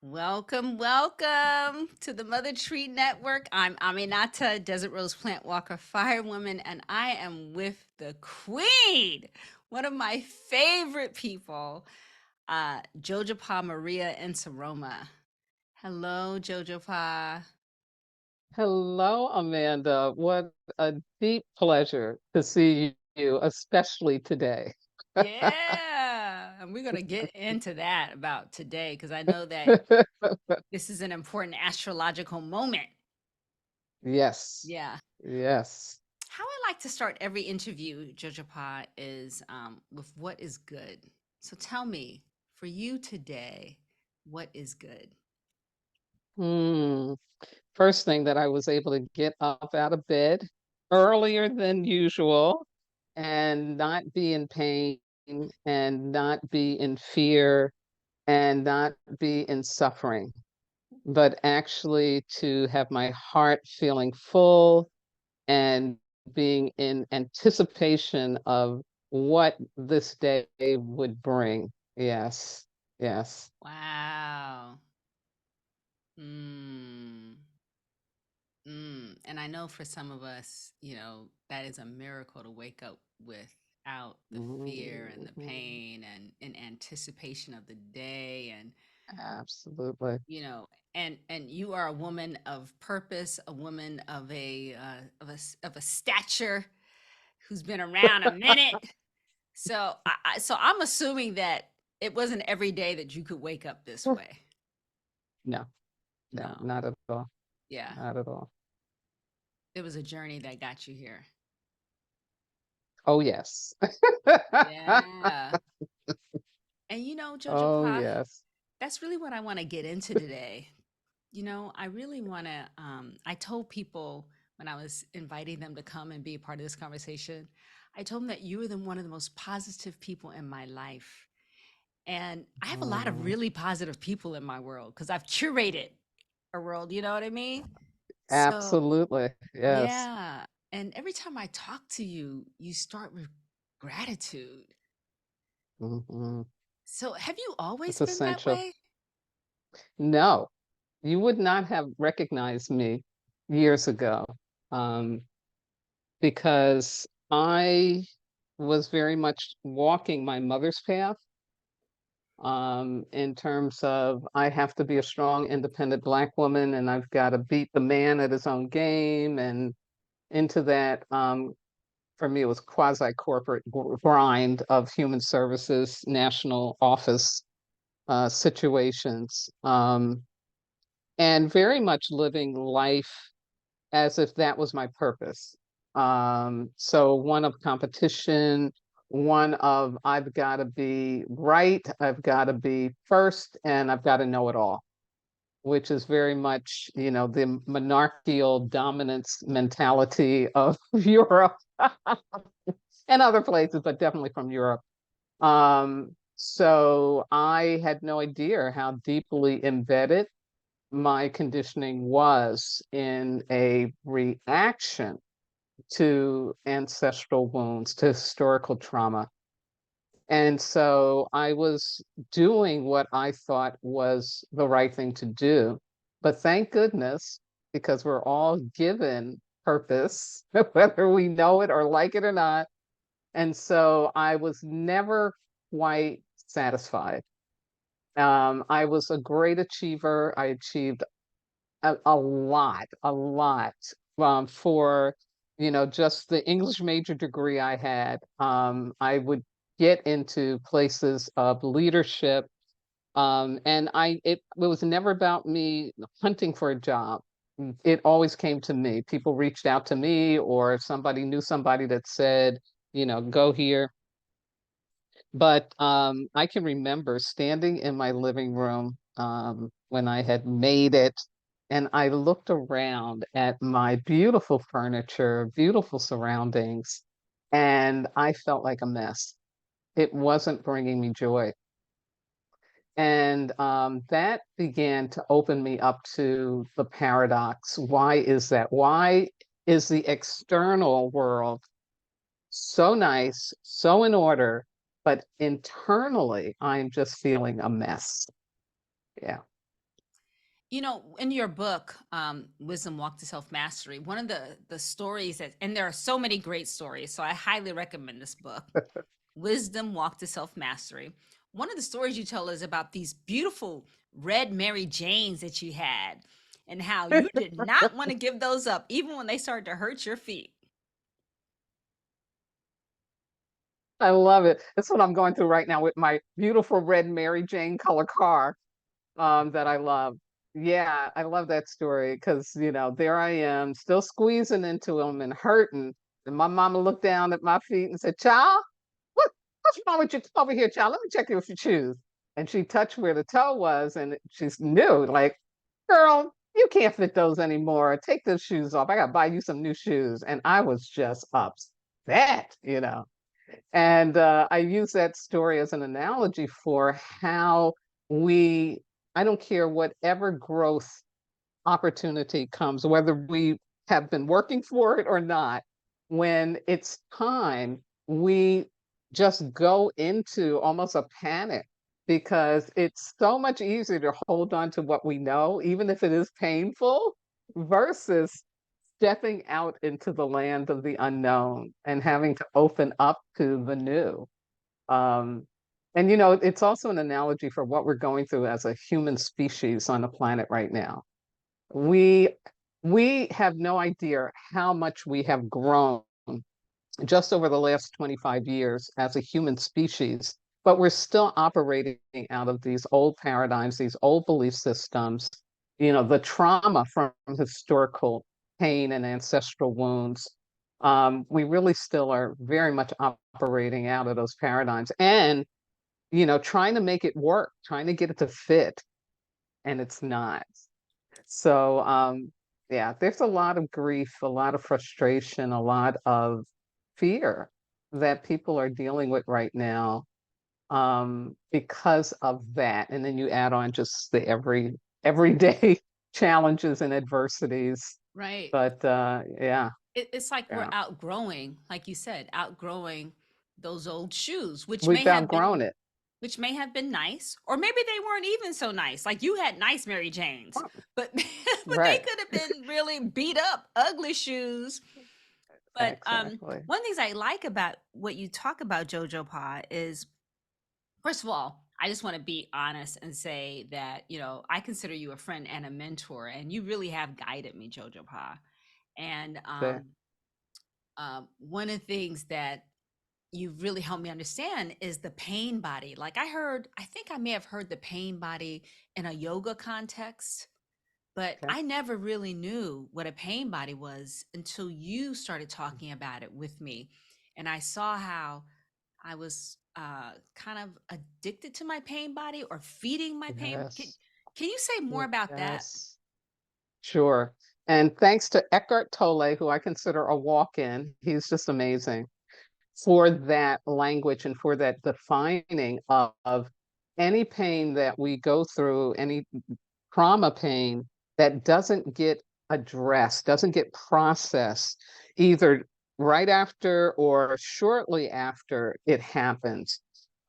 Welcome, welcome to the Mother Tree Network. I'm Aminata, Desert Rose Plant Walker Firewoman, and I am with the Queen, one of my favorite people, Jojopahmaria Nsoroma. Hello, Jojopah. Hello, Amanda. What a deep pleasure to see you, especially today. Yeah, and we're gonna get into that about today because I know that this is an important astrological moment. Yes, Yeah. yes. How I like to start every interview, Jojopah, is with what is good. So tell me, for you today, what is good? Hmm. First thing that I was able to get up out of bed earlier than usual and not be in pain and not be in fear and not be in suffering, but actually to have my heart feeling full and being in anticipation of what this day would bring. Yes, yes. Wow. Mm. And I know for some of us, that is a miracle to wake up without the fear and the Mhm. pain and in anticipation of the day and Absolutely. you know and you are a woman of purpose, a woman of a stature who's been around a minute. So I'm assuming that it wasn't every day that you could wake up this way. No, no, No. not at all. Yeah. Not at all. It was a journey that got you here. Oh, yes. Yeah. And Jojo Oh, Pa, yes. that's really what I want to get into today. I really want to I told people when I was inviting them to come and be a part of this conversation, I told them that you were one of the most positive people in my life. And I have a lot of Oh, really positive people in my world because I've curated a world, you know what I mean? So, absolutely. Yes. yeah. And every time I talk to you, you start with gratitude. Mhm. So, have you always It's been that essential. way? No, you would not have recognized me years ago. Um, because I was very much walking my mother's path, in terms of I have to be a strong, independent Black woman and I've got to beat the man at his own game. And into that, for me, it was quasi corporate grind of human services, national office situations, and very much living life as if that was my purpose. So one of competition, one of I've got to be right, I've got to be first, and I've got to know it all, which is very much, the monarchical dominance mentality of Europe and other places, but definitely from Europe. So I had no idea how deeply embedded my conditioning was in a reaction to ancestral wounds, to historical trauma. And so I was doing what I thought was the right thing to do. But thank goodness, because we're all given purpose, whether we know it or like it or not. And so I was never quite satisfied. I was a great achiever. I achieved a lot, for, just the English major degree I had. I would get into places of leadership, and it was never about me hunting for a job. It always came to me. People reached out to me, or somebody knew somebody that said, go here. But I can remember standing in my living room, when I had made it, and I looked around at my beautiful furniture, beautiful surroundings, and I felt like a mess. It wasn't bringing me joy. And that began to open me up to the paradox. Why is that? Why is the external world so nice, so in order, but internally, I'm just feeling a mess. Yeah. You know, in your book, Wisdom Walk to Self Mastery, one of the stories that, and there are so many great stories, so I highly recommend this book, Wisdom Walk to Self Mastery. One of the stories you tell is about these beautiful red Mary Janes that you had, and how you did not want to give those up, even when they started to hurt your feet. I love it. That's what I'm going through right now with my beautiful red Mary Jane color car that I love. Yeah, I love that story because, there I am still squeezing into them and hurting. And my mama looked down at my feet and said, "Child, what's wrong with you? Come over here, child. Let me check your shoes." And she touched where the toe was and she knew, like, "Girl, you can't fit those anymore. Take those shoes off. I got to buy you some new shoes." And I was just upset. And I use that story as an analogy for how we, I don't care whatever growth opportunity comes, whether we have been working for it or not, when it's time, we just go into almost a panic because it's so much easier to hold on to what we know, even if it is painful, versus stepping out into the land of the unknown and having to open up to the new. Um, and it's also an analogy for what we're going through as a human species on the planet right now. We we have no idea how much we have grown just over the last 25 years as a human species, but we're still operating out of these old paradigms, these old belief systems, the trauma from historical pain and ancestral wounds. We really still are very much operating out of those paradigms and, trying to make it work, trying to get it to fit, and it's not. So, yeah, there's a lot of grief, a lot of frustration, a lot of fear that people are dealing with right now, because of that. And then you add on just the everyday challenges and adversities. Right. But yeah, It's like we're yeah, outgrowing, like you said, outgrowing those old shoes, we've outgrown it. which may have been nice, or maybe they weren't even so nice. Like you had nice Mary Janes, but but they Right, could have been really beat up, ugly shoes. But exactly. one of the things I like about what you talk about, Jojo Pa, is first of all, I just want to be honest and say that, I consider you a friend and a mentor, and you really have guided me, Jojo Pa. And The- one of the things that you really helped me understand is the pain body. Like I think I may have heard the pain body in a yoga context, but Okay. I never really knew what a pain body was until you started talking about it with me. And I saw how I was kind of addicted to my pain body or feeding my pain. Yes. Can you say more about that? Yes. Sure. And thanks to Eckhart Tolle, who I consider a walk-in, he's just amazing for that language and for that defining of any pain that we go through, any trauma pain that doesn't get addressed, doesn't get processed, either right after or shortly after it happens.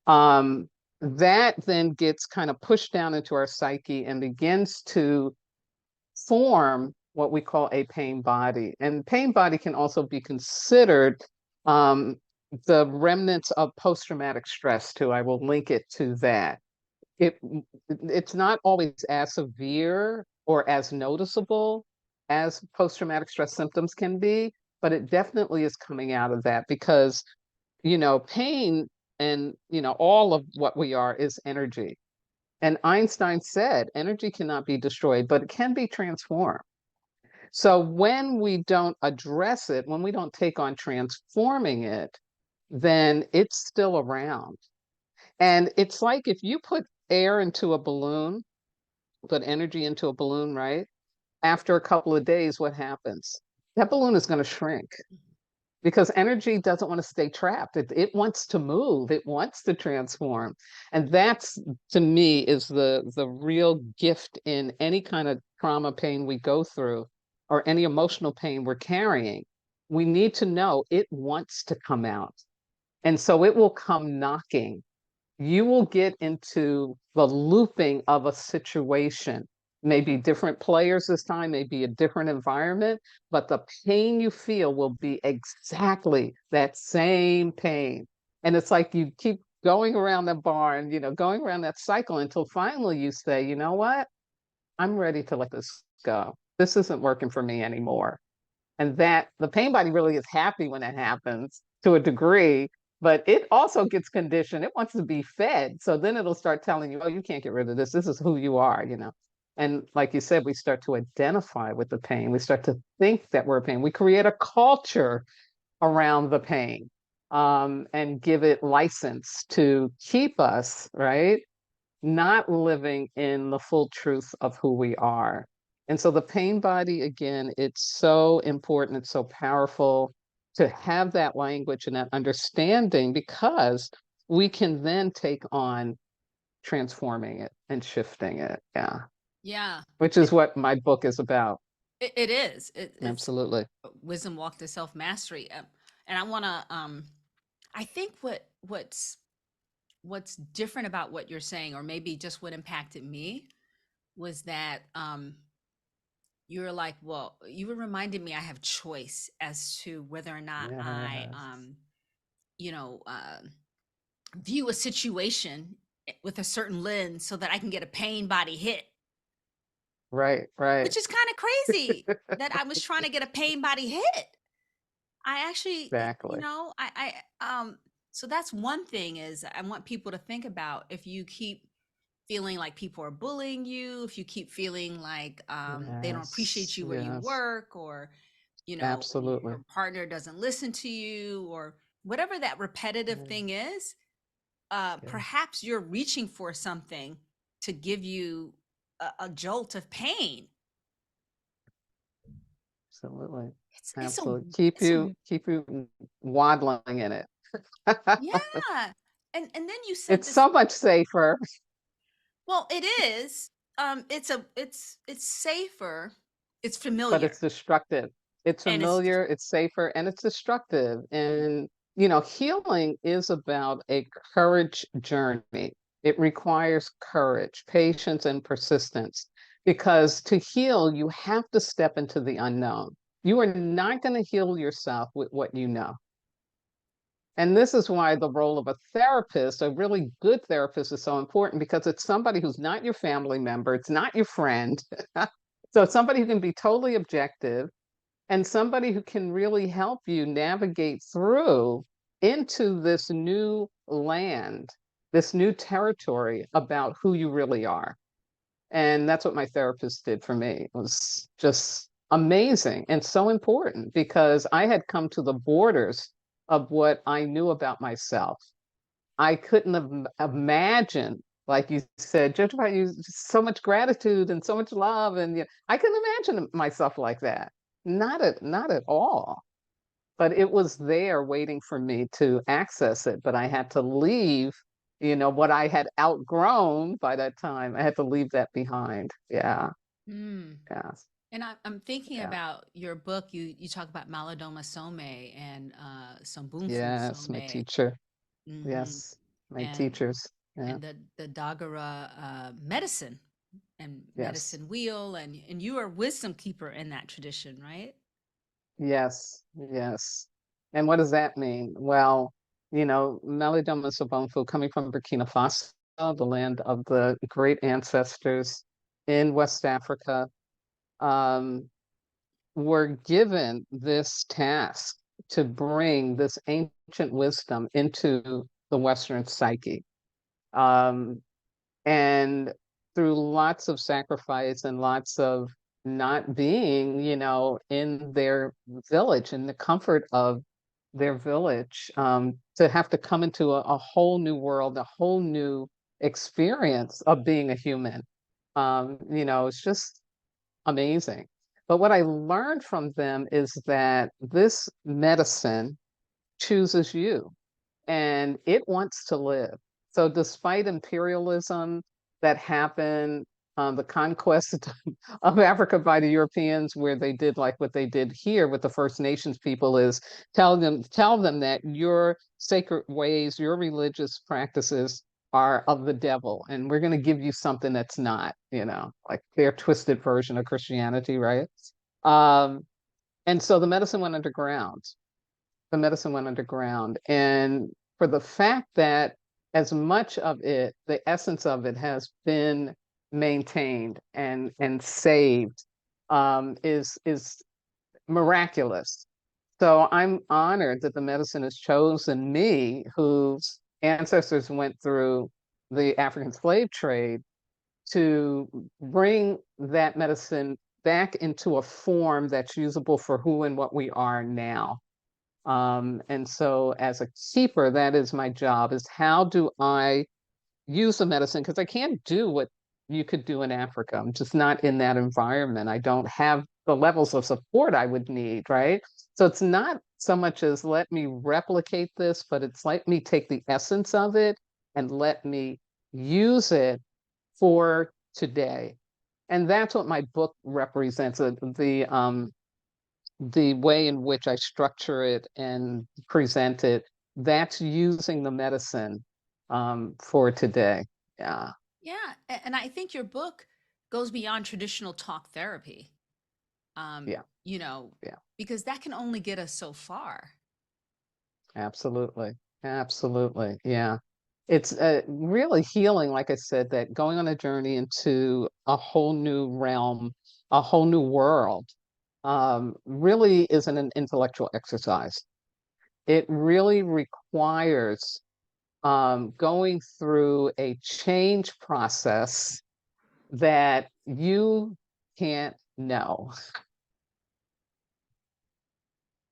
Um, that then gets kind of pushed down into our psyche and begins to form what we call a pain body. And pain body can also be considered um, the remnants of post-traumatic stress too. I will link it to that. It it's not always as severe or as noticeable as post-traumatic stress symptoms can be, but it definitely is coming out of that because pain and all of what we are is energy. And Einstein said energy cannot be destroyed, but it can be transformed. So when we don't address it, when we don't take on transforming it, then it's still around. And it's like if you put air into a balloon, put energy into a balloon, right? After a couple of days, what happens? That balloon is going to shrink because energy doesn't want to stay trapped. It wants to move, it wants to transform. And that's, to me, is the real gift in any kind of trauma pain we go through or any emotional pain we're carrying. We need to know it wants to come out. And so it will come knocking. You will get into the looping of a situation maybe different players this time, maybe a different environment, but the pain you feel will be exactly that same pain. And it's like you keep going around the barn, going around that cycle until finally you say, you know what? I'm ready to let this go. This isn't working for me anymore. And that the pain body really is happy when it happens to a degree, but it also gets conditioned. It wants to be fed. So then it'll start telling you, oh, you can't get rid of this. This is who you are. And like you said, we start to identify with the pain. We start to think that we're pain. We create a culture around the pain, and give it license to keep us, right? Not living in the full truth of who we are. And so the pain body, again, it's so important, it's so powerful to have that language and that understanding, because we can then take on transforming it and shifting it. Yeah. Yeah, Which is what my book is about. it is. It's Absolutely. wisdom walk to self mastery, and I want to. I think what's different about what you're saying, or maybe just what impacted me, was that you're like, well, you were reminding me I have choice as to whether or not I, Yes. you know, uh, view a situation with a certain lens so that I can get a pain body hit, Right, right. which is kind of crazy that I was trying to get a pain body hit. I actually, Exactly. so that's one thing is I want people to think about if you keep feeling like people are bullying you, if you keep feeling like they don't appreciate Yes, you where you yes. work, or Absolutely. your partner doesn't listen to you, or whatever that repetitive Yeah, thing is, yeah, perhaps you're reaching for something to give you a jolt of pain. absolutely. It's a Absolutely. Keep it's a you keep you waddling in it. Yeah. And then you said It's this. so much safer, Well, it is. It's safer. It's but familiar, it's destructive. It's and it's familiar, it's safer, and it's destructive. And healing is about a courage journey. It requires courage, patience, and persistence. Because to heal, you have to step into the unknown. You are not going to heal yourself with what you know. And this is why the role of a therapist, a really good therapist, is so important, because it's somebody who's not your family member, it's not your friend. So it's somebody who can be totally objective, and somebody who can really help you navigate through into this new land, this new territory about who you really are. And that's what my therapist did for me. It was just amazing and so important, because I had come to the borders of what I knew about myself. I couldn't have imagined, like you said, just about you, so much gratitude and so much love. And I couldn't imagine myself like that. Not at all. But it was there waiting for me to access it. But I had to leave, what I had outgrown by that time. I had to leave that behind. Yeah. mm. Yes. And I'm thinking Yeah. about your book. You talk about Malidoma Some and Sombumfu Yes. Some, My teacher. hmm Yes. My and teachers. Yeah. the Dagara medicine and Yes. medicine wheel, and you are wisdom keeper in that tradition, right? Yes. Yes. And what does that mean? Well, Melodoma Sobonfu, coming from Burkina Faso, the land of the great ancestors in West Africa, um, were given this task to bring this ancient wisdom into the Western psyche. Um, and through lots of sacrifice and lots of not being, in their village, in the comfort of their village, to have to come into a whole new world, a whole new experience of being a human. It's just amazing. But what I learned from them is that this medicine chooses you, and it wants to live. So, despite imperialism that happened, the conquest of Africa by the Europeans, where they did like what they did here with the First Nations people, is tell them that your sacred ways, your religious practices are of the devil, and we're going to give you something that's not, like their twisted version of Christianity, right? Um, and so the medicine went underground. The medicine went underground. And for the fact that as much of it, the essence of it has been maintained and saved, is miraculous. So I'm honored that the medicine has chosen me, whose ancestors went through the African slave trade, to bring that medicine back into a form that's usable for who and what we are now. And so as a keeper, that is my job, is how do I use the medicine? Because I can't do what you could do in Africa. I'm just not in that environment. I don't have the levels of support I would need, right? So it's not so much as let me replicate this, but it's let me take the essence of it and let me use it for today. And that's what my book represents. The way in which I structure it and present it, that's using the medicine for today. Yeah, Yeah, and I think your book goes beyond traditional talk therapy. Um, yeah, you know, yeah, because that can only get us so far. absolutely. Absolutely. Yeah. It's really healing, like I said, that going on a journey into a whole new realm, a whole new world, really isn't an intellectual exercise. It really requires going through a change process that you can't know.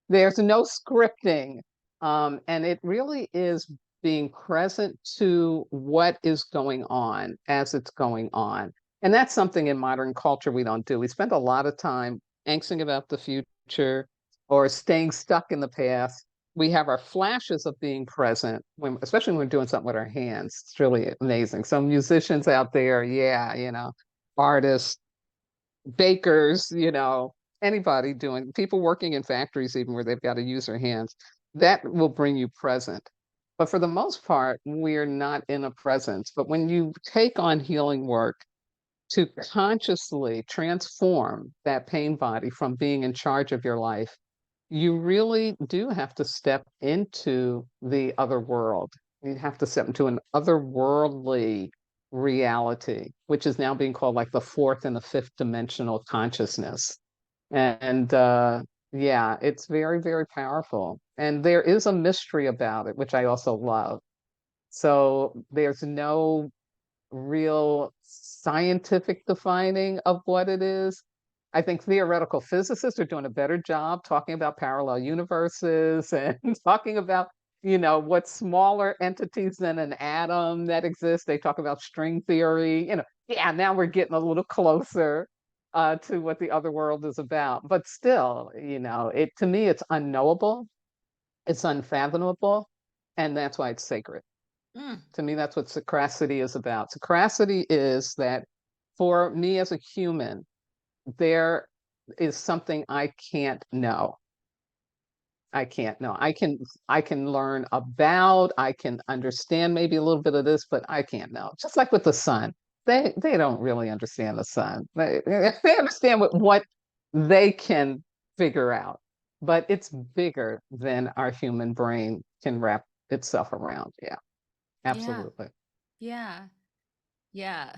There's no scripting. And it really is being present to what is going on as it's going on. And that's something in modern culture we don't do. We spend a lot of time angsting about the future or staying stuck in the past. We have our flashes of being present, when, especially when we're doing something with our hands. It's really amazing. Some musicians out there, yeah, artists, bakers, anybody doing, people working in factories, even where they've got to use their hands, that will bring you present. But for the most part, we're not in a presence. But when you take on healing work to consciously transform that pain body from being in charge of your life, you really do have to step into the other world. You have to step into an otherworldly reality, which is now being called like the fourth and the fifth dimensional consciousness. And yeah, it's very, very powerful. And there is a mystery about it, which I also love. So there's no real scientific defining of what it is. I think theoretical physicists are doing a better job talking about parallel universes and talking about, what smaller entities than an atom that exist. They talk about string theory. Yeah, now we're getting a little closer to what the other world is about. But still, it to me, it's unknowable, it's unfathomable, and that's why it's sacred. Mm, To me, that's what sacracity is about. Sacracity is that for me as a human, there is something I can't know. I can't know. I can learn about, I can understand maybe a little bit of this, but I can't know. Just like with the sun. They don't really understand the sun. They understand what they can figure out. But it's bigger than our human brain can wrap itself around. Yeah, yeah, absolutely. yeah, yeah.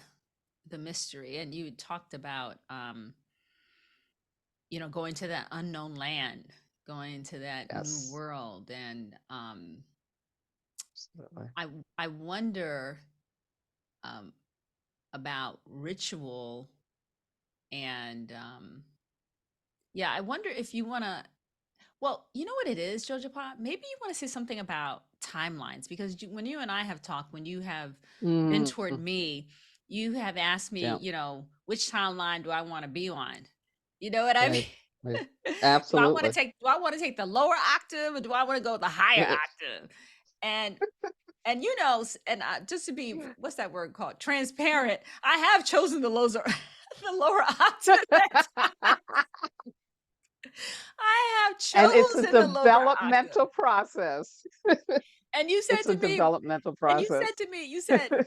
The mystery, and you talked about, going to that unknown land, going to that new Yes. world, and Absolutely. I I wonder um, about ritual and yeah, I wonder if you want to. Well, you know what it is, Jojopah? Maybe you want to say something about timelines because when you and I have talked, when you have Mm, mentored me, you have asked me, yeah, which timeline do I want to be on? You know what I mean? right, right. Do I want to Absolutely. take do I want to take the lower octave or do I want to go the higher octave? And and just to be what's that word called? Transparent. I have chosen the lower the lower octave. I have And it's a chosen the lower octave. developmental process. And you said It's a to me, developmental process. you said,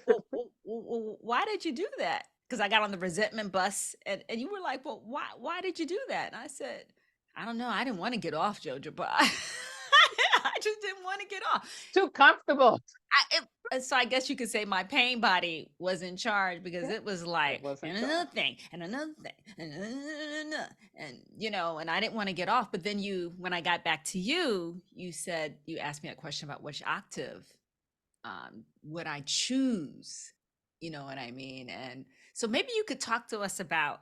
well, why did you do that? Because I got on the resentment bus, and you were like, well, why did you do that? And I said, I don't know. I didn't want to get off, Jojo, but I just didn't want to get off. Too comfortable. So I guess you could say my pain body was in charge because Yeah, it was it like, was in and charge. another thing, and another thing, and and I didn't want to get off. But then when I got back to you, you asked me a question about which octave would I choose? You know what I mean? And so maybe you could talk to us about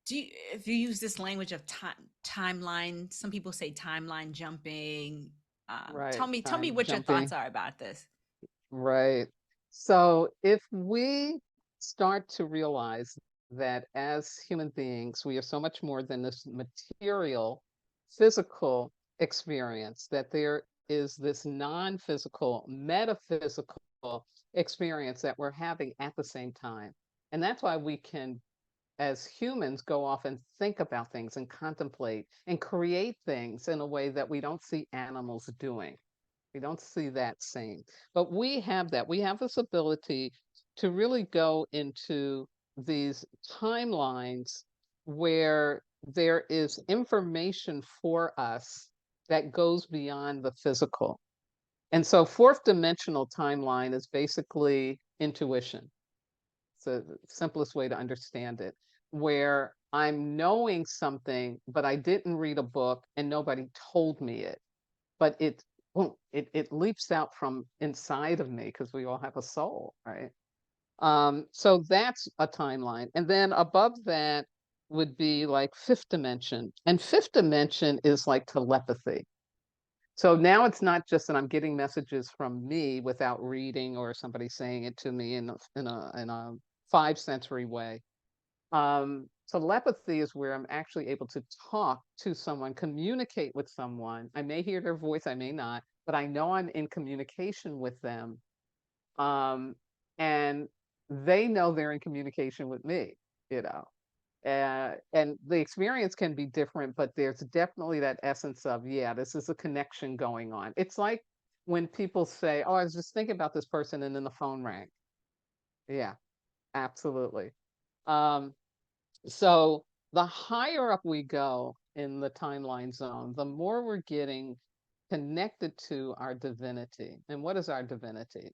if you use this language of timeline. Some people say timeline jumping. Right. Tell me Time what your thoughts jumping. are about this. Right. So if we start to realize that as human beings, we are so much more than this material, physical experience, that there is this non-physical, metaphysical experience that we're having at the same time. And that's why we can, as humans, go off and think about things and contemplate and create things in a way that we don't see animals doing. We don't see that same. But we have that. We have this ability to really go into these timelines where there is information for us that goes beyond the physical. And so, fourth dimensional timeline is basically intuition. It's the simplest way to understand it, where I'm knowing something, but I didn't read a book and nobody told me it, but it leaps out from inside of me because we all have a soul, right? So that's a timeline. And then above that would be like fifth dimension. And fifth dimension is like telepathy. So now it's not just that I'm getting messages from me without reading or somebody saying it to me in a five sensory way. Telepathy is where I'm actually able to talk to someone, communicate with someone. I may hear their voice, I may not, but I know I'm in communication with them. Um, and they know they're in communication with me, you know. And the experience can be different, but there's definitely that essence of, yeah, this is a connection going on. It's like when people say, oh, I was just thinking about this person and then the phone rang. Yeah, absolutely. Um, so the higher up we go in the timeline zone, the more we're getting connected to our divinity. And what is our divinity?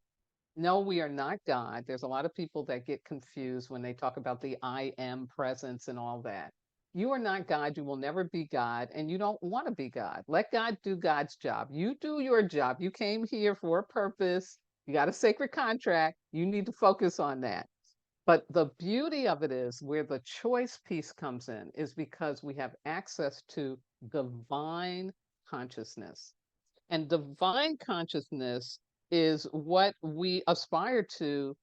No, we are not God. There's a lot of people that get confused when they talk about the I am presence and all that. You are not God. You will never be God, and you don't want to be God. Let God do God's job. You do your job. You came here for a purpose. You got a sacred contract. You need to focus on that. But the beauty of it is where the choice piece comes in is because we have access to divine consciousness. And divine consciousness is what we aspire to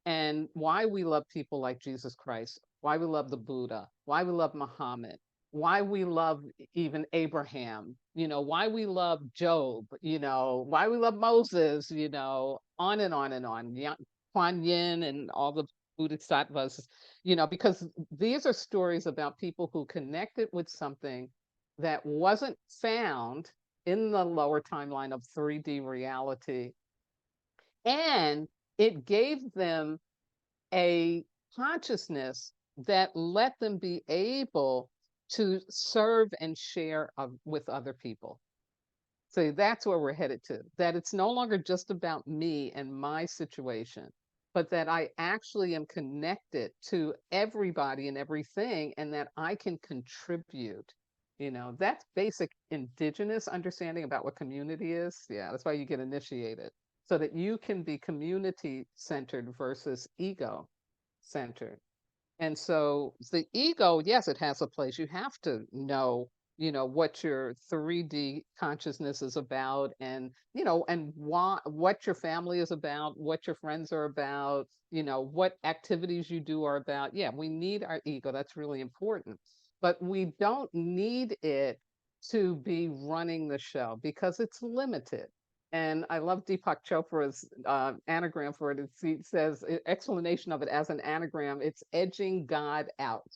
and why we love people like Jesus Christ, why we love the Buddha, why we love Muhammad, why we love even Abraham, why we love Job, why we love Moses, on and on and on. Kuan Yin and all the Bodhisattvas, because these are stories about people who connected with something that wasn't found in the lower timeline of 3D reality. And it gave them a consciousness that let them be able to serve and share with other people. So that's where we're headed to, that it's no longer just about me and my situation, but that I actually am connected to everybody and everything, and that I can contribute. That's basic indigenous understanding about what community is. Yeah, that's why you get initiated, so that you can be community centered versus ego centered. And so the ego, yes, it has a place. You have to know, what your 3D consciousness is about, and, and what your family is about, what your friends are about, what activities you do are about. Yeah, we need our ego. That's really important. But we don't need it to be running the show because it's limited. And I love Deepak Chopra's anagram for it. It says, explanation of it as an anagram, it's edging God out.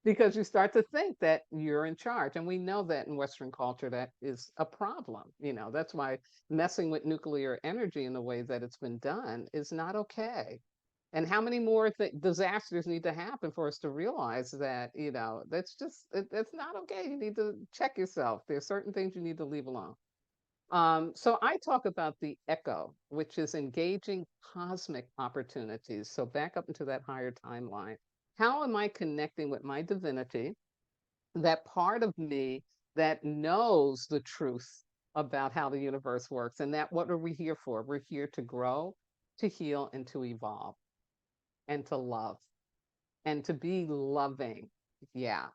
because you start to think that you're in charge. And we know that in Western culture, that is a problem. That's why messing with nuclear energy in the way that it's been done is not okay. And how many more disasters need to happen for us to realize that, that's not okay. You need to check yourself. There's certain things you need to leave alone. So I talk about the echo, which is engaging cosmic opportunities. So back up into that higher timeline. How am I connecting with my divinity, that part of me that knows the truth about how the universe works? And that what are we here for? We're here to grow, to heal, and to evolve, and to love, and to be loving. Yeah.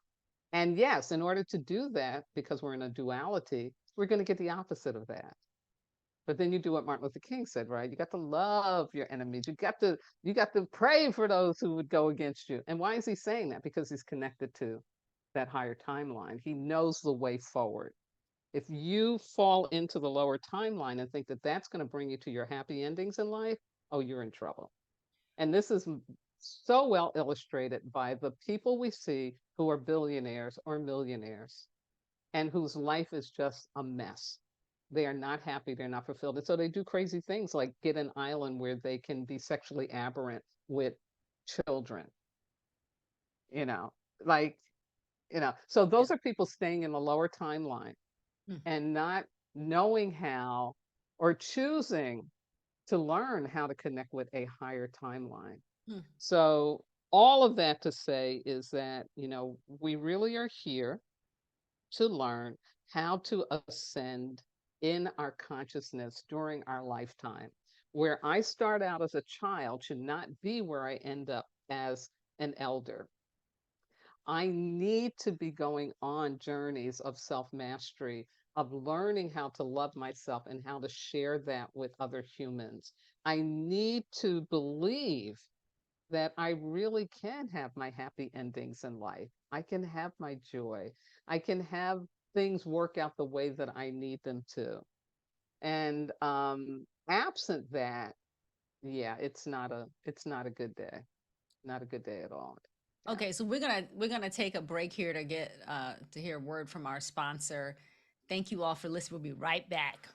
And yes, in order to do that, because we're in a duality, we're going to get the opposite of that. But then you do what Martin Luther King said, right? You got to love your enemies. You got to pray for those who would go against you. And why is he saying that? Because he's connected to that higher timeline. He knows the way forward. If you fall into the lower timeline and think that that's going to bring you to your happy endings in life, oh, you're in trouble. And this is so well illustrated by the people we see who are billionaires or millionaires and whose life is just a mess. They are not happy, they're not fulfilled. And so they do crazy things like get an island where they can be sexually aberrant with children, you know, like, so Yeah. those are people staying in the lower timeline Mm, and not knowing how or choosing to learn how to connect with a higher timeline. mm, So all of that to say is that, we really are here to learn how to ascend in our consciousness during our lifetime. Where I start out as a child should not be where I end up as an elder. I need to be going on journeys of self mastery, of learning how to love myself and how to share that with other humans. I need to believe that I really can have my happy endings in life. I can have my joy. I can have things work out the way that I need them to. And absent that, yeah, it's not a good day. Not a good day at all. Yeah. okay, so we're gonna take a break here to get to hear a word from our sponsor. Thank you all for listening. We'll be right back.